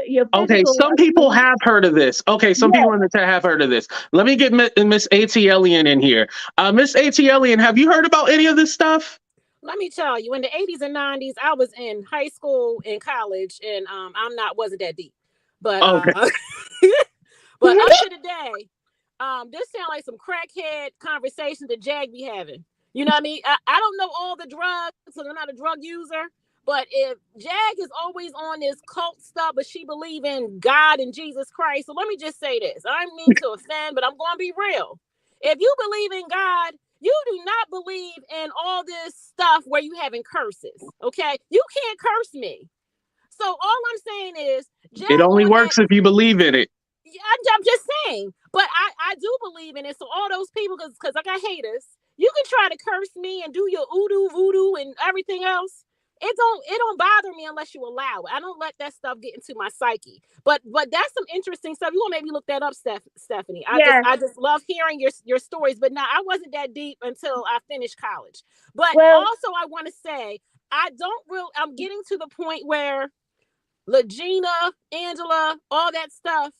your Okay, physical some people abuse. have heard of this. Okay, some Yes. people in the chat have heard of this. Let me get Miss A.T. Alien in here. Miss A.T. Alien, have you heard about any of this stuff? Let me tell you, in the 80s and 90s, I was in high school and college, and wasn't that deep. But Okay. but up to today, this sounds like some crackhead conversations that Jag be having. You know what I mean? I don't know all the drugs, so I'm not a drug user. But if Jag is always on this cult stuff, but she believe in God and Jesus Christ. So let me just say this. I don't mean to offend, but I'm going to be real. If you believe in God, you do not believe in all this stuff where you having curses. Okay? You can't curse me. So all I'm saying is, Jag It only on that. works if you believe in it. I'm just saying, but I do believe in it. So all those people, because I got haters, you can try to curse me and do your voodoo and everything else. It don't bother me unless you allow it. I don't let that stuff get into my psyche. But that's some interesting stuff. You want to maybe look that up, Stephanie. Yes. I just love hearing your stories. But now I wasn't that deep until I finished college. But Well, also I want to say I'm getting to the point where Lagena, Angela, all that stuff.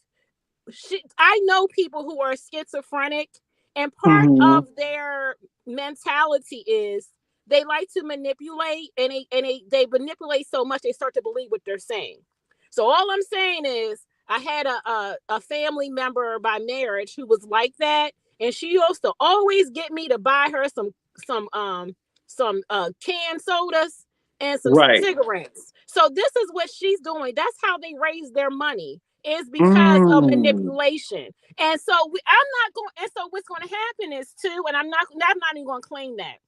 I know people who are schizophrenic, and part Hmm. of their mentality is they like to manipulate, and they manipulate so much they start to believe what they're saying. So all I'm saying is, I had a family member by marriage who was like that, and she used to always get me to buy her some canned sodas and some Right. cigarettes. So this is what she's doing. That's how they raise their money, is because of Mm. manipulation. And so I'm not going. And so what's going to happen is too, and I'm not even going to claim that.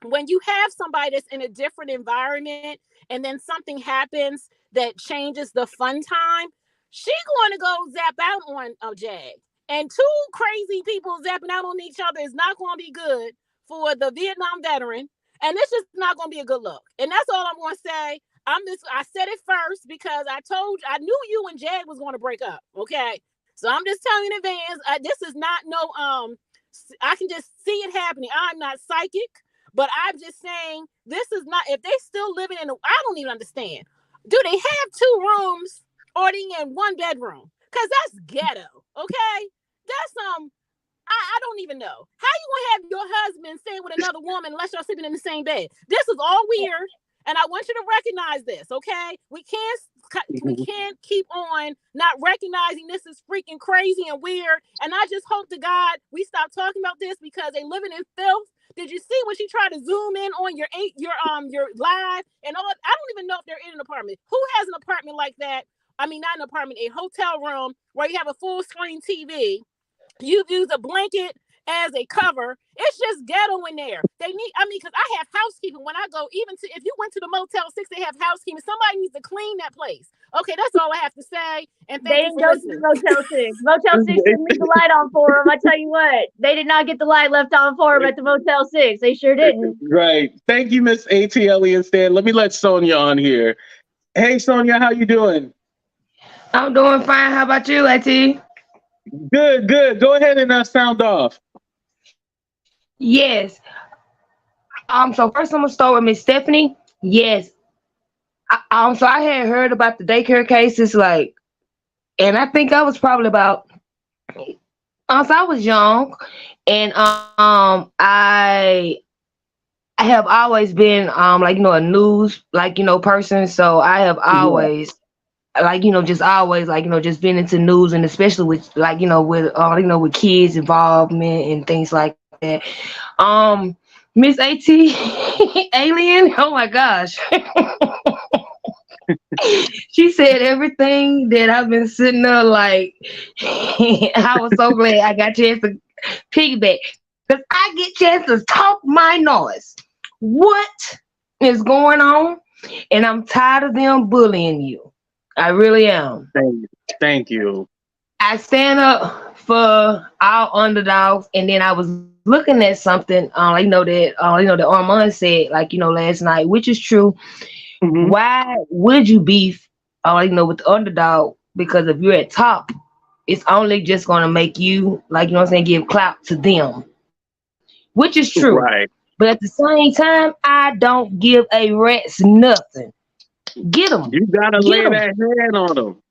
When you have somebody that's in a different environment, and then something happens that changes the fun time, she going to go zap out on Jag. And two crazy people zapping out on each other is not going to be good for the Vietnam veteran. And it's just not going to be a good look. And that's all I'm going to say. I said it first because I knew you and Jag was going to break up. Okay. So I'm just telling you in advance, this is not no, I can just see it happening. I'm not psychic, but I'm just saying this is not, if they still living I don't even understand. Do they have two rooms or they in one bedroom? Cause that's ghetto. Okay. That's, I don't even know. How you gonna have your husband staying with another woman unless y'all sleeping in the same bed? This is all weird. And I want you to recognize this, okay? We can't keep on not recognizing this is freaking crazy and weird. And I just hope to God we stop talking about this because they living in filth. Did you see when she tried to zoom in on your live and all? I don't even know if they're in an apartment. Who has an apartment like that? I mean, not an apartment, a hotel room where you have a full screen TV. You use a blanket as a cover. It's just ghetto in there. Because I have housekeeping when I go, if you went to the Motel 6, they have housekeeping. Somebody needs to clean that place. Okay, that's all I have to say. And they thank you didn't for go to the listening. Motel 6. Motel 6 didn't leave the light on for them. I tell you what, they did not get the light left on for them at the Motel 6. They sure didn't. Right. Thank you, Miss A.T. Alien Stan. Let me let Sonia on here. Hey, Sonia, how you doing? I'm doing fine. How about you, AT? Good, good. Go ahead and sound off. Yes. So first I'm gonna start with Miss Stephanie. Yes. So I had heard about the daycare cases, and I think I was probably about. So I was young, and I have always been a news person. So I have Yeah. always just always just been into news, and especially with with kids involvement and things like that. Miss AT Alien, oh my gosh. She said everything that I've been sitting there I was so glad I got a chance to piggyback, because I get chance to talk my noise. What is going on? And I'm tired of them bullying you. I really am. Thank you. I stand up for our underdogs, and then I was looking at something, that Armand said, last night, which is true. Mhm. Why would you beef, with the underdog? Because if you're at top, it's only just gonna make you, give clout to them, which is true. Right. But at the same time, I don't give a rat's nothing. Get them. You gotta Get lay them. that hand on them.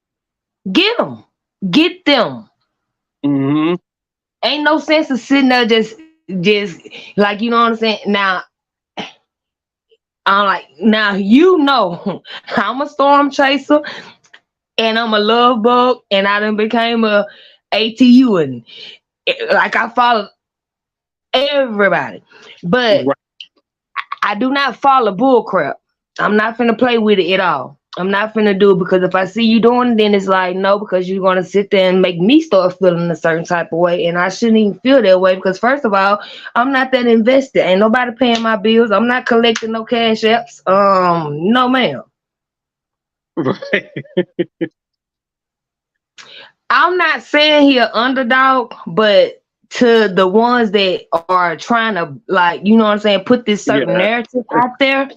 Get them. Get them. Mm-hmm. Ain't no sense of sitting there just like, you know what I'm saying? Now, I'm like, now you know I'm a storm chaser and I'm a love bug and I done became a ATU and like I follow everybody. But Right. I do not follow bull crap. I'm not finna play with it at all. I'm not finna do it because if I see you doing it, then it's like, no, because you're gonna sit there and make me start feeling a certain type of way. And I shouldn't even feel that way because first of all, I'm not that invested. Ain't nobody paying my bills. I'm not collecting no cash apps. No ma'am. Right. I'm not saying he an underdog, but to the ones that are trying to, like, you know what I'm saying, put this certain Yeah. narrative out there,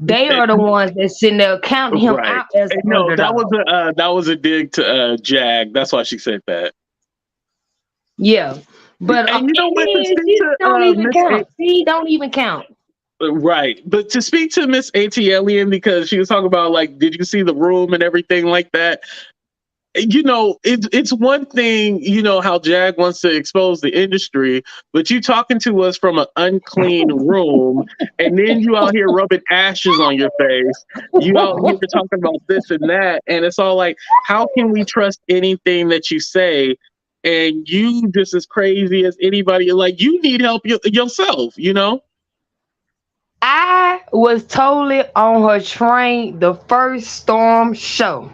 they are the ones that sitting there counting him Right. out as an No, underdog. that was a dig to Jag. That's why she said that. Yeah, but And you know what? To speak she to don't even Miss count. She don't even count. Right. But to speak to Miss AT because she was talking about, like, did you see the room and everything like that? You know, it's one thing, you know, how Jag wants to expose the industry, but you talking to us from an unclean room, and then you out here rubbing ashes on your face. You out here talking about this and that, and it's all like, how can we trust anything that you say? And you just as crazy as anybody. Like, you need help yourself, you know? I was totally on her train the first Storm show.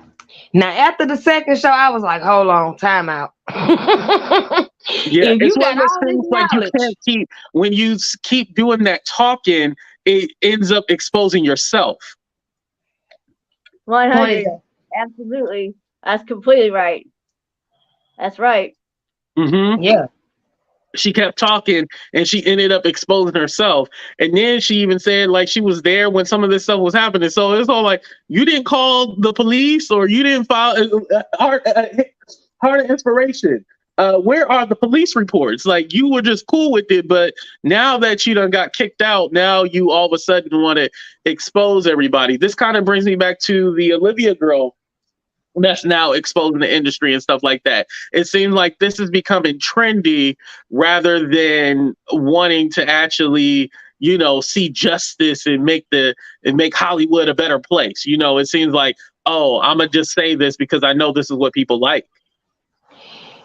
Now, after the second show, I was like, hold on, time out. Yeah, If you it's one got of those all this things like you knowledge, can't keep, when you keep doing that talking, it ends up exposing yourself. 100. Absolutely. That's completely right. That's right. Mm-hmm. yeah. She kept talking and she ended up exposing herself. And then she even said, like, she was there when some of this stuff was happening. So it's all like, you didn't call the police or you didn't file Heart of Inspiration. Where are the police reports? Like, you were just cool with it, but now that you done got kicked out, now you all of a sudden want to expose everybody. This kind of brings me back to the Olivia girl that's now exposing the industry and stuff like that. It seems like this is becoming trendy rather than wanting to actually, you know, see justice and make Hollywood a better place. You know, it seems like, oh, I'm gonna just say this because I know this is what people like.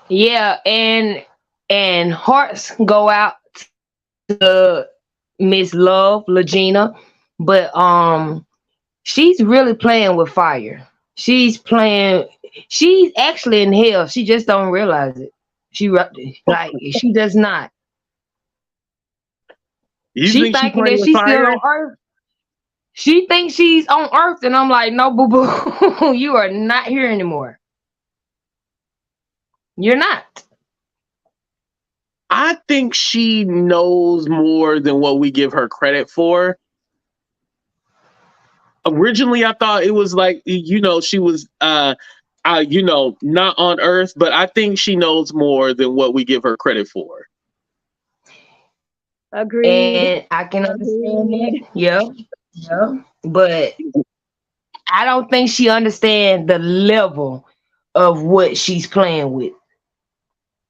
Yeah, and hearts go out to Miss Love, Lagena, but she's really playing with fire. She's actually in hell. She just don't realize it. She does not. She thinking that she's still on Earth. She thinks she's on Earth, and I'm like, no, boo boo, you are not here anymore. You're not. I think she knows more than what we give her credit for. Originally, I thought it was like, you know, she was, you know, not on Earth, but I think she knows more than what we give her credit for. Agreed. And I can understand that. Yeah. But I don't think she understands the level of what she's playing with.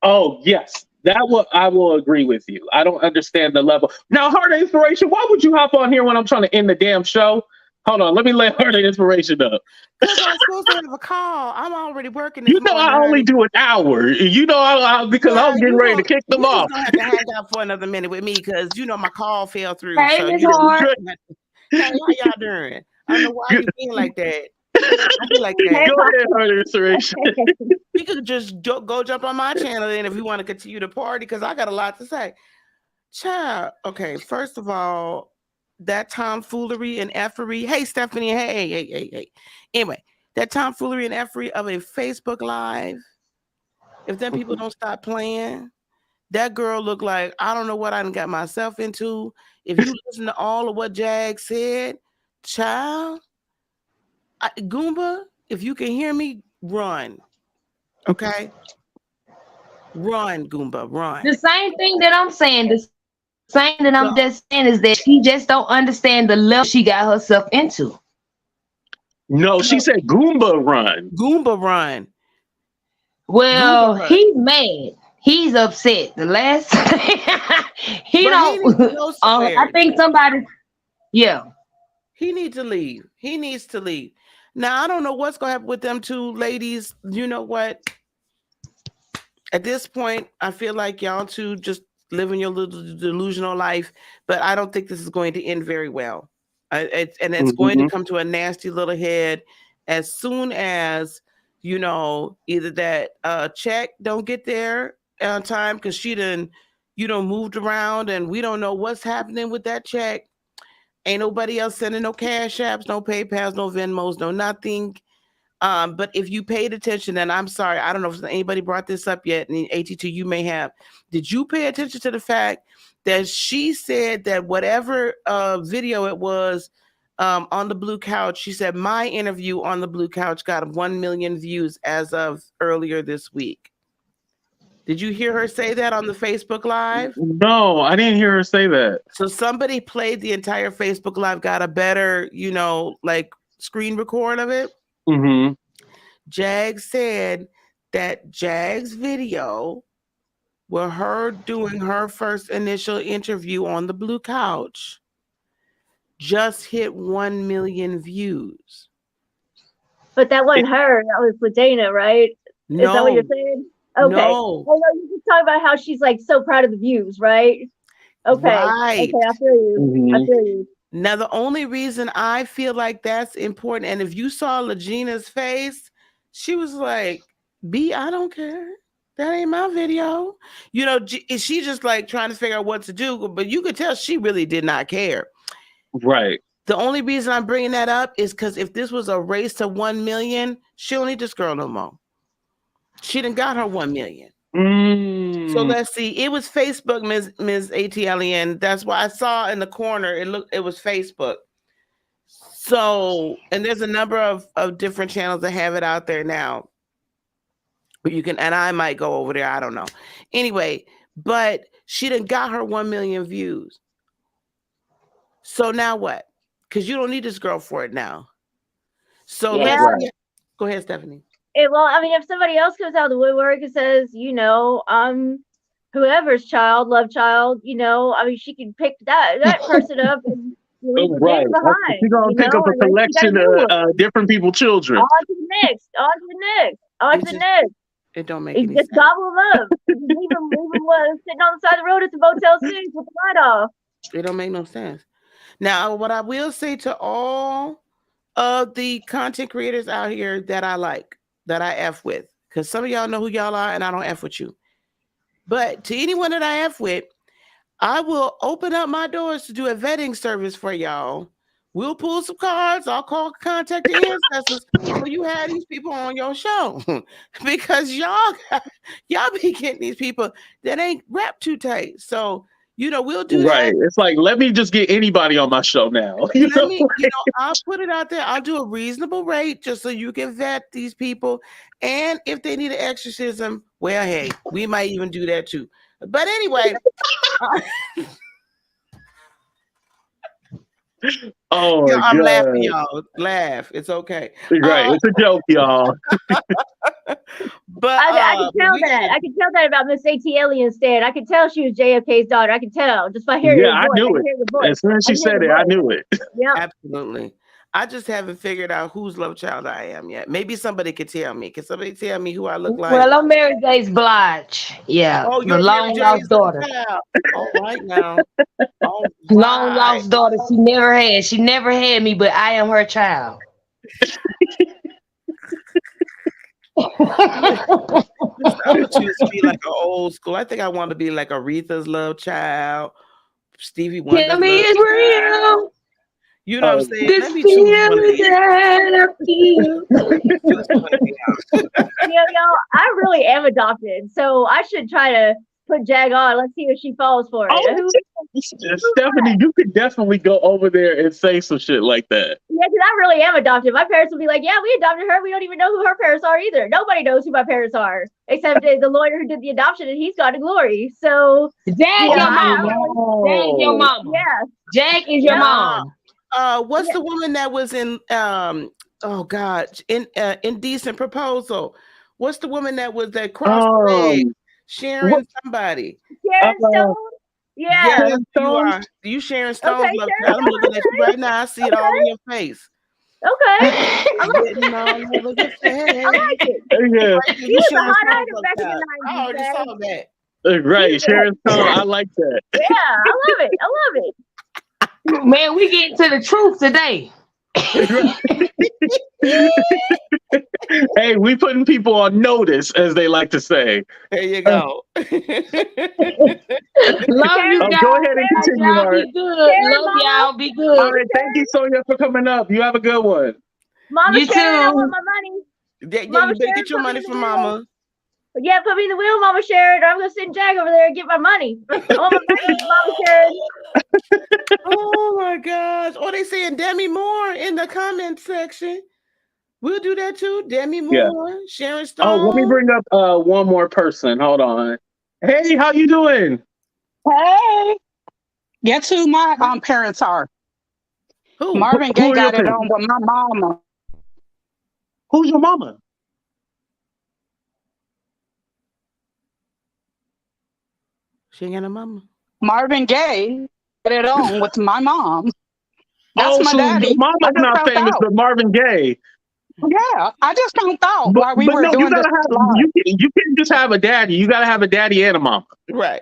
Oh, yes. I will agree with you. I don't understand the level. Now, Heart of Inspiration, why would you hop on here when I'm trying to end the damn show? Hold on, let me let Heart of Inspiration up. Because I'm supposed to have a call. I'm already working. You know, I only do an hour. You know, because I was getting ready to kick them off. You're going to have to hang out for another minute with me because, you know, my call fell through. Hey, so Miss you Hart. Hey, how y'all doing? I don't know why you being like that. I feel like that. Go ahead, Heart of Inspiration. We could just go jump on my channel then if you want to continue the party because I got a lot to say. Child, okay, first of all, that tomfoolery and effery. Hey, Stephanie. Hey. Anyway, that tomfoolery and effery of a Facebook Live. If them people don't stop playing, that girl looked like, I don't know what I done got myself into. If you listen to all of what Jag said, child, Goomba, if you can hear me, run. Okay? Run, Goomba, run. The same thing that I'm saying, the same that I'm just saying is that she just don't understand the level she got herself into. No, she said Goomba run. Goomba run. Well, Google her. he's mad. He's upset. The last he But don't. he needs to go somewhere. I think somebody. Yeah. He needs to leave. He needs to leave. Now I don't know what's gonna happen with them two ladies. You know what? At this point, I feel like y'all two just living your little delusional life, but I don't think this is going to end very well. It's going to come to a nasty little head as soon as either that check don't get there on time because she done moved around and we don't know what's happening with that check. Ain't nobody else sending no cash apps, no PayPals, no Venmos, no nothing. But if you paid attention, and I'm sorry, I don't know if anybody brought this up yet, and AT2, you may have. Did you pay attention to the fact that she said that whatever video it was on the Blue Couch, she said my interview on the Blue Couch got 1 million views as of earlier this week. Did you hear her say that on the Facebook Live? No, I didn't hear her say that. So somebody played the entire Facebook Live, got a better, screen record of it. Mm-hmm. Jag said that Jag's video with her doing her first initial interview on the Blue Couch just hit 1 million views. But that wasn't her. That was Lagena, right? No. Is that what you're saying? Okay. No. I know you just talk about how she's like so proud of the views, right? Okay. Right. Okay, I feel you. Mm-hmm. I feel you. Now, the only reason I feel like that's important, and if you saw Lagena's face, she was like, B, I don't care. That ain't my video. She just like trying to figure out what to do, but you could tell she really did not care. Right. The only reason I'm bringing that up is because if this was a race to 1 million, she don't need this girl no more. She done got her 1 million. So let's see. It was Facebook, Ms. ATLEN. That's why I saw in the corner. It was Facebook. So, and there's a number of different channels that have it out there now. But you can, and I might go over there. I don't know. Anyway, but she done got her 1 million views. So now what? Because you don't need this girl for it now. So let's go ahead, Stephanie. Well, I mean, if somebody else comes out of the woodwork and says, whoever's child, love child, I mean, she can pick that person up and leave the right. behind. She's gonna pick up a collection of different people's children. On to the next. On to the next. On to the next. It don't make any sense. Just gobble them up. leave them sitting on the side of the road at the Motel 6 with the light off. It don't make no sense. Now, what I will say to all of the content creators out here that I like, that I F with, because some of y'all know who y'all are and I don't F with you. But to anyone that I F with, I will open up my doors to do a vetting service for y'all. We'll pull some cards. I'll contact the ancestors so you have these people on your show. Because y'all be getting these people that ain't wrapped too tight. So, we'll do that. Right. It's like, let me just get anybody on my show now. I'll put it out there. I'll do a reasonable rate just so you can vet these people. And if they need an exorcism, well, hey, we might even do that too. But anyway. Oh, I'm God. laughing, y'all. Laugh. It's okay. Right. It's a joke, y'all. But I can tell that. I can tell that about Miss ATLEN Stan. I could tell she was JFK's daughter. I could tell just by hearing her voice. I knew it. As soon as she said it, I knew it. Yeah. Absolutely. I just haven't figured out whose love child I am yet. Maybe somebody could tell me. Can somebody tell me who I look like? Well, I'm Mary J's Blige. Yeah. Oh, you're the long lost daughter. All right now. Oh, long lost daughter. She never had me, but I am her child. I would choose to be like an old school. I think I want to be like Aretha's love child. Stevie Wonder's Tell me it's real. You know what I'm saying? This Let me choose one of these. Y'all, I really am adopted, so I should try to put Jag on. Let's see if she falls for it. Stephanie, you could definitely go over there and say some shit like that. Yeah, because I really am adopted. My parents will be like, yeah, we adopted her. We don't even know who her parents are either. Nobody knows who my parents are, except the lawyer who did the adoption, and he's gone to glory. So Jag your mom. Jag your mom. Yeah. Jag is your mom. What's the woman that was in Indecent Proposal? What's the woman that was that crossed legs? Sharon somebody. Sharon Stone? Yeah. Sharon You Stone? are. You Sharon Stone's Okay, love Sharon child. I'm Stone, looking at you right now. I see it all in your face. Okay. Written all over your face. I like it. Yeah. Right, She was a Sharon hot Stone's item love back in child. the I 90s, already man. saw that. Right, Sharon Stone. I like that. Yeah, I love it. I love it. Man, we get to the truth today. Hey, we putting people on notice, as they like to say. There you go. Love you Sharon, guys. Go ahead and continue, Y'all Art. be good. Sharon, Love Mama. y'all. Be All good. right, thank you, Sonia, for coming up. You have a good one. Mama You Sharon, I too. want my money. Yeah, Mama you better Sharon, get your put me money in the from wheel. Mama. Yeah, put me in the wheel, Mama Sharon. Or I'm gonna send Jack over there and get my money. I want my money, Mama Sharon. Oh my gosh. Or they saying Demi Moore in the comment section. We'll do that too. Demi Moore, Sharon Stone. Oh, let me bring up one more person. Hold on. Hey, how you doing? Hey, guess who my parents are? Who? Marvin Who Gaye are your got it parents? on with my mama. Who's your mama? She ain't got a mama. Marvin Gaye got it on with my mom. That's my So your daddy. I mama's just not found famous, out. but Marvin Gaye. Yeah, I just found out But while we were no, you doing this gotta have live. you can't just have a daddy. You gotta have a daddy and a mama. Right.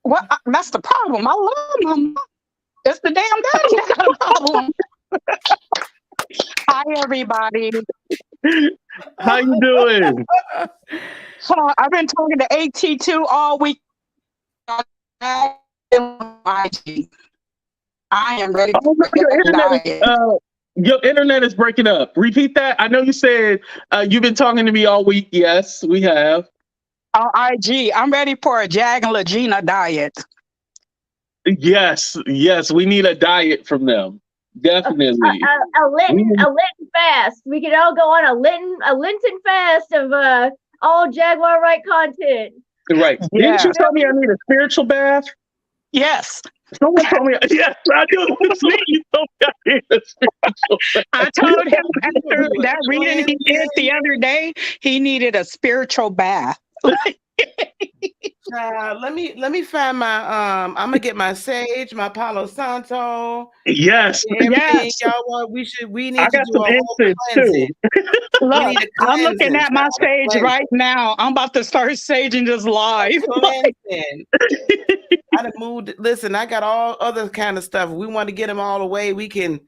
Well, that's the problem. I love my mom. It's the damn daddy that got a problem. Hi, everybody. How you doing? I've been talking to AT2 all week. I am ready Oh, for your the internet diet. your internet is breaking up. Repeat that. I know you said you've been talking to me all week. Yes, we have. On IG, I'm ready for a Jag and Lagena diet. Yes, we need a diet from them. Definitely. A Lenten fast. We could all go on a Lenten fast of all Jaguar Wright content. Right. Yeah. Didn't you tell me I need a spiritual bath? Yes. Someone told me, yes, I do. You told me I need a spiritual bath. I told him after that reading he did the other day, he needed a spiritual bath. Let me find my I'm gonna get my sage, my Palo Santo. Yes. Everything Yes. y'all want. We need I to got do some a whole incense cleansing. too. Look, need a I'm looking cleansing, at my child, a sage cleansing. right now. I'm about to start saging this live. Cleansing. I done moved. Listen, I got all other kind of stuff. We want to get them all away. We can.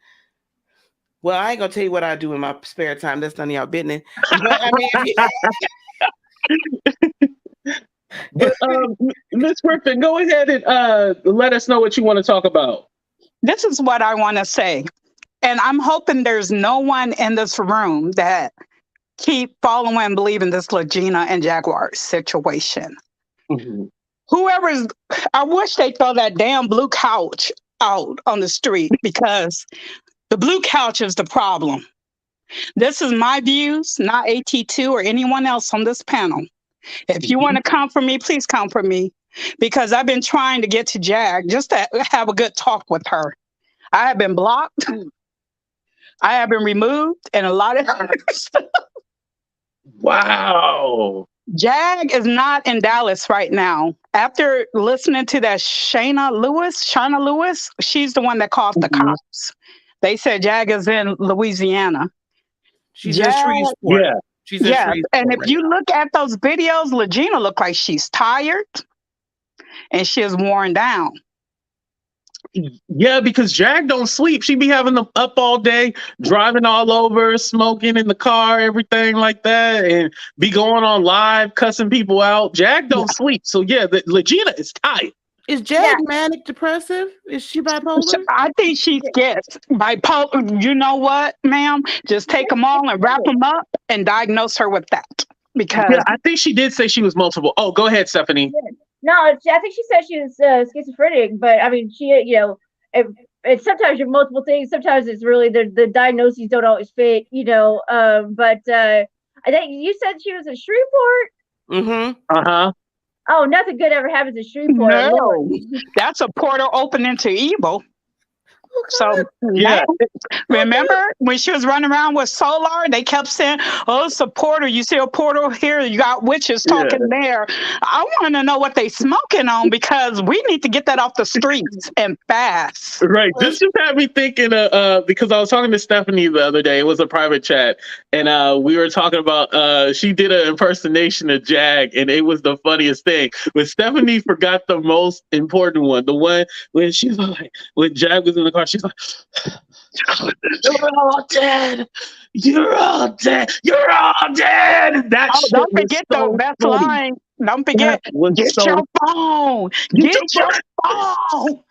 Well, I ain't gonna tell you what I do in my spare time. That's none of y'all business. But I mean, But Miss Griffin, go ahead and let us know what you want to talk about. This is what I want to say. And I'm hoping there's no one in this room that keep following and believing this Lagena and Jaguar situation. Mm-hmm. Whoever's, I wish they throw that damn blue couch out on the street because the blue couch is the problem. This is my views, not AT2 or anyone else on this panel. If you want to come for me, please come for me because I've been trying to get to Jag just to have a good talk with her. I have been blocked. I have been removed and a lot of other stuff. Wow. Jag is not in Dallas right now. After listening to that Shayna Lewis, she's the one that called the cops. They said Jag is in Louisiana. she's in Shreveport. Yeah. She's in Shreveport. And if you look at those videos, Lagena look like she's tired and she is worn down. Yeah, because Jag don't sleep. She be having them up all day, driving all over, smoking in the car, everything like that, and be going on live, cussing people out. Jag don't sleep. So yeah, Lagena is tired. Is Jag manic depressive? Is she bipolar? I think she gets bipolar. You know what, ma'am? Just take them all and wrap them up and diagnose her with that. Because I think she did say she was multiple. Oh, go ahead, Stephanie. No, I think she said she was schizophrenic, but I mean, she, it's sometimes you're multiple things. Sometimes it's really the diagnoses don't always fit, But I think you said she was in Shreveport. Mm-hmm. Uh-huh. Oh, nothing good ever happens in Shreveport. no, that's a portal open into evil. So Yeah. remember when she was running around with Solar, they kept saying, "Oh, it's a portal. You see a portal here. You got witches Yeah. talking there." I want to know what they smoking on because we need to get that off the streets and fast. Right. This just had me thinking because I was talking to Stephanie the other day. It was a private chat. And we were talking about she did an impersonation of Jag, and it was the funniest thing. But Stephanie forgot the most important one. The one when she's like, when Jag was in the car, she's like, "You're all dead. You're all dead. You're all dead." That shit Don't was forget so the best funny. line. Don't forget, That was get so your phone. Get Get your your phone.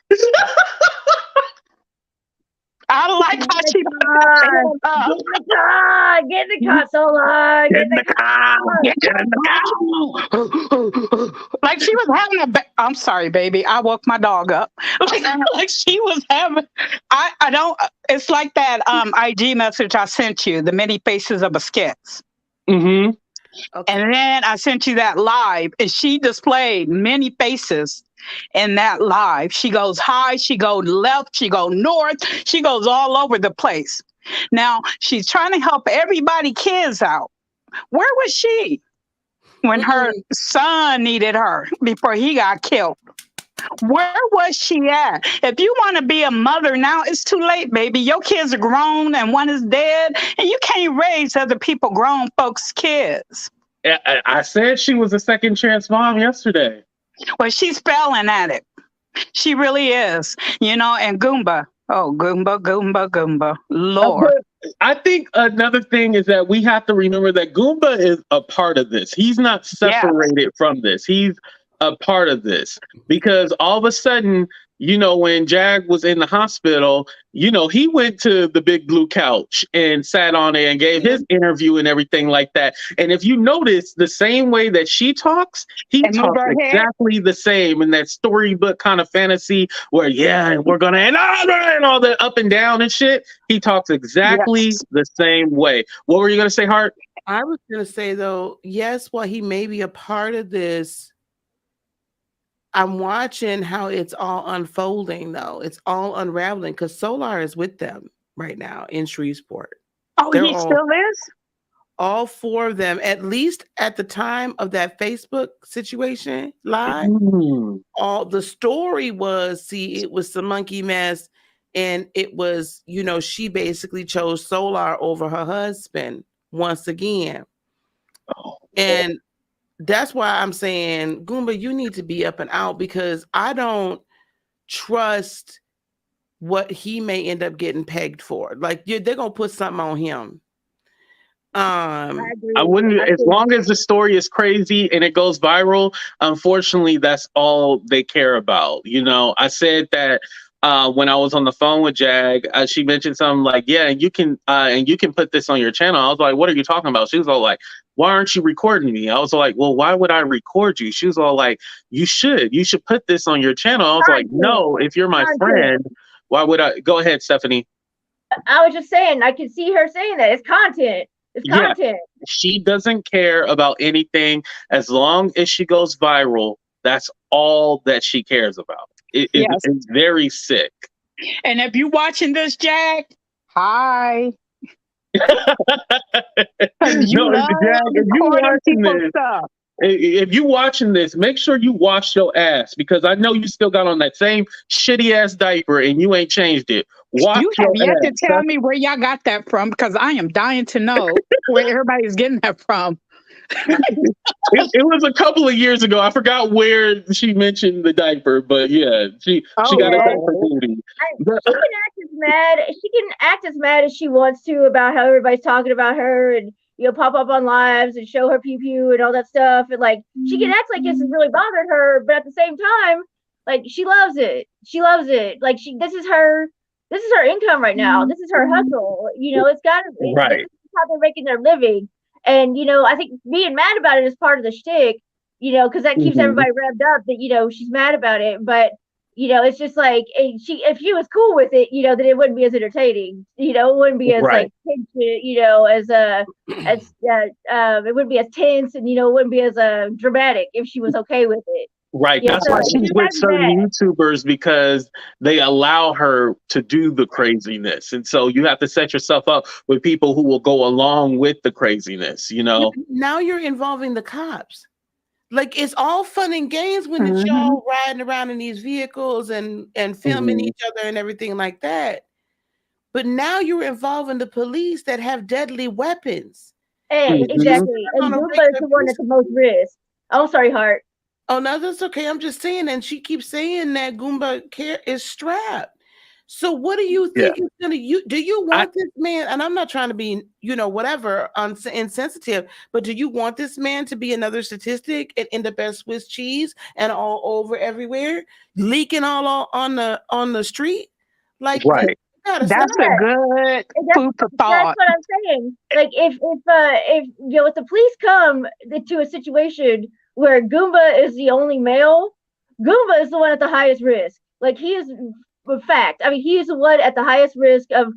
I like how she put that hand up. Get in the car! Get in the car, Solar! Get in the car! Get in the car. Like she was having I'm sorry, baby. I woke my dog up. Like she was having. I don't. It's like that IG message I sent you, the many faces of a sketch. Mm-hmm. Okay. And then I sent you that live, and she displayed many faces in that live. She goes high, she goes left, she goes north, she goes all over the place. Now she's trying to help everybody kids out. Where was she when her son needed her before he got killed? Where was she at? If you want to be a mother now, it's too late, baby. Your kids are grown and one is dead, and you can't raise other people, grown folks' kids. I said she was a second chance mom yesterday. Well, she's failing at it. She really is. You know, and Goomba. Oh, Goomba, Goomba, Goomba. Lord. I think another thing is that we have to remember that Goomba is a part of this. He's not separated from this. He's a part of this because all of a sudden, you know, when Jag was in the hospital, you know, he went to the big blue couch and sat on it and gave his interview and everything like that. And if you notice, the same way that she talks, he talks exactly the same in that storybook kind of fantasy where, yeah, we're going to and all the up and down and shit. He talks exactly the same way. What were you going to say, Hart? I was going to say, though, yes, while he may be a part of this, I'm watching how it's all unfolding, though. It's all unraveling because Solar is with them right now in Shreveport. Oh, he still is? All four of them, at least at the time of that Facebook situation live. All the story was, see, it was some monkey mess. And it was, you know, she basically chose Solar over her husband once again. And that's why I'm saying, Goomba, you need to be up and out because I don't trust what he may end up getting pegged for. Like they're gonna put something on him. I wouldn't, as long as the story is crazy and it goes viral. Unfortunately, that's all they care about. You know, I said that when I was on the phone with Jag, she mentioned something like, "Yeah, and you can put this on your channel." I was like, "What are you talking about?" She was all like, "Why aren't you recording me?" I was like, "Well, why would I record you?" She was all like, You should put this on your channel." I was like, "No, if you're my friend, why would I?" Go ahead, Stephanie. I was just saying, I can see her saying that it's content. It's content. She doesn't care about anything as long as she goes viral. That's all that she cares about. It's very sick. And if you're watching this, Jag, hi. If you watching this, make sure you wash your ass because I know you still got on that same shitty ass diaper and you ain't changed it. Wash you have yet to tell me where y'all got that from because I am dying to know where everybody's getting that from. It was a couple of years ago. I forgot where she mentioned the diaper, but yeah, she got a diaper duty. She can act as mad as she wants to about how everybody's talking about her and, you know, pop up on lives and show her pew and all that stuff. And like, she can act like this has really bothered her, but at the same time, like, she loves it. She loves it. Like, this is her income right now. This is her hustle. You know, it's got to be how they're making their living. And, you know, I think being mad about it is part of the shtick, you know, because that keeps everybody revved up that, you know, she's mad about it. But, you know, it's just like, if she was cool with it, you know, then it wouldn't be as entertaining. You know, it wouldn't be as like, you know, it wouldn't be as tense and, you know, it wouldn't be as dramatic if she was okay with it. Right. Yeah, That's so why if she's you're with not certain mad, YouTubers because they allow her to do the craziness. And so you have to set yourself up with people who will go along with the craziness, you Yeah, know? now you're involving the cops. Like it's all fun and games when it's Mhm. y'all riding around in these vehicles and filming Mhm. each other and everything like that. But now you're involving the police that have deadly weapons. hey, It's just Mhm. exactly. not on And a Goomba is regular the one police. at the most risk. Oh, sorry, Hart. Oh no, that's okay. I'm just saying, and she keeps saying that Goomba is strapped. So what do you Yeah. think is gonna do you I want this man? And I'm not trying to be, whatever, insensitive, but do you want this man to be another statistic and end up as Swiss cheese and all over everywhere, leaking on the street? Like you right. gotta stop. That's a Yeah, good and that's food for that's thought. what I'm saying. Like if if the police come to a situation where Goomba is the only male, Goomba is the one at the highest risk. Like he is, in fact. I mean, he is the one at the highest risk of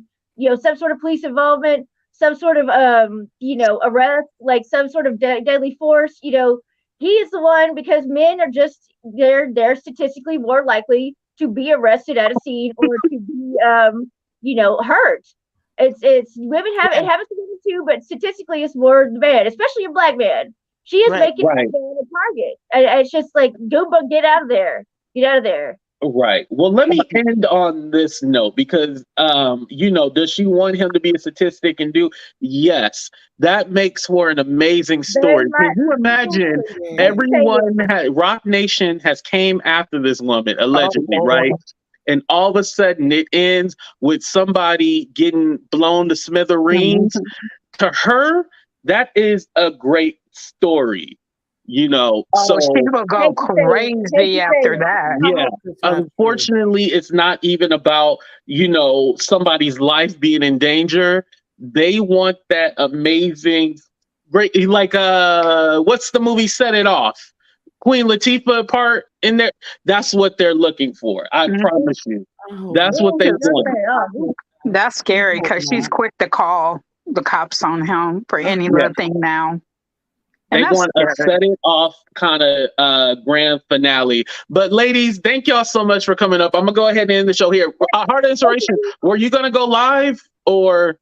some sort of police involvement, some sort of arrest, like some sort of deadly force. He is the one because men are just they're statistically more likely to be arrested at a scene or to be hurt. It's women have it Yeah, happens to women too, but statistically it's more the man, especially a black man. She is right. making Right. that man a target. And it's just like Goomba, get out of there. Get out of there. Right. Well, let me end on this note because, does she want him to be a statistic and do? Yes, that makes for an amazing Very story. Can much. you imagine? Yeah. Everyone, Rock Nation has came after this woman Oh, allegedly, Lord. right? And all of a sudden, it ends with somebody getting blown to smithereens. Mhm. To her, that is a great story. Oh, she So will go Hate to say it. Hate crazy to say after it. that. I yeah, hope it's not true. unfortunately, it's not even about, somebody's life being in danger. They want that amazing, great, like, what's the movie Set It Off? Queen Latifah part in there. That's what they're looking for. I Mhm. promise you. I hope That's not. what they Ooh, don't want. say it. Oh, ooh. That's scary I hope because she's not. quick to call the cops on him for any Yeah. little thing now. And They that's want a scary. set it off kind of grand finale. But ladies, thank y'all so much for coming up. I'm gonna go ahead and end the show here. Heart of Inspiration, were you gonna go live or?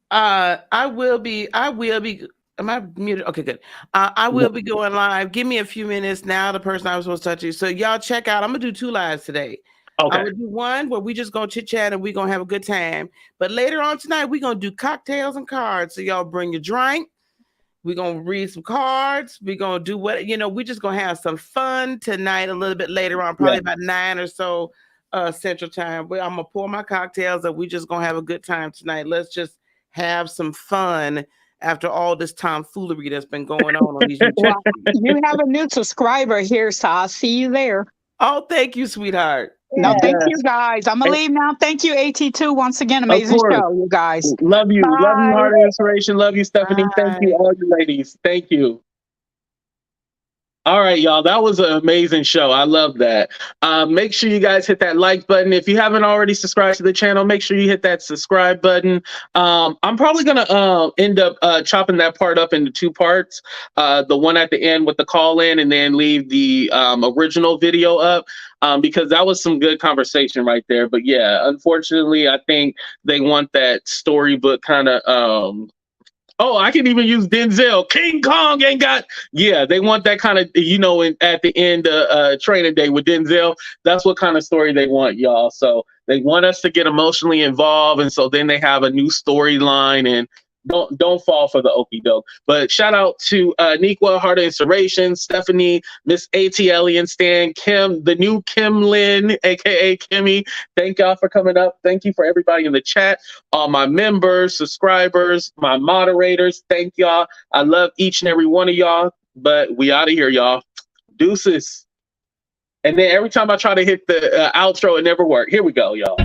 I will be. Am I muted? Okay, good. I will be going live. Give me a few minutes now. The person I was supposed to touch you. So y'all check out. I'm gonna do 2 lives today. Okay. I'm gonna do one where we just gonna chit chat and we gonna have a good time. But later on tonight, we gonna do cocktails and cards. So y'all bring your drink. We're gonna read some cards. We're gonna do we just gonna have some fun tonight a little bit later on, probably about 9 or so Central Time. I'm gonna pour my cocktails and we just gonna have a good time tonight. Let's just have some fun after all this tomfoolery that's been going on these YouTube. Well, you have a new subscriber here, so I'll see you there. Oh, thank you, sweetheart. No, Yeah. thank you Yes. guys. I'm gonna leave now. Thank you, AT2, once again. Of Amazing course. show, you guys. Love you. Love you, Bye. Heart of Inspiration. Love you, Stephanie. Thank you, Bye. all you ladies. Thank you. All right, y'all. That was an amazing show. I love that. Make sure you guys hit that like button. If you haven't already subscribed to the channel, make sure you hit that subscribe button. I'm probably going to end up chopping that part up into 2 parts. The one at the end with the call in and then leave the original video up because that was some good conversation right there. But yeah, unfortunately, I think they want that storybook kind of oh, I can even use Denzel. King Kong ain't got. Yeah, they want that kind of, at the end of Training Day with Denzel. That's what kind of story they want, y'all. So they want us to get emotionally involved, and so then they have a new storyline. And don't fall for the okie doke. But shout out to Nequa, Heart of Inspiration, Stephanie, Miss ATL and Stan, Kim, the new Kim Lynn, aka Kimmy. Thank y'all for coming up. Thank you for everybody in the chat, all my members, subscribers, my moderators. Thank y'all. I love each and every one of y'all. But we out of here, y'all. Deuces. And then every time I try to hit the outro, it never worked. Here we go, y'all.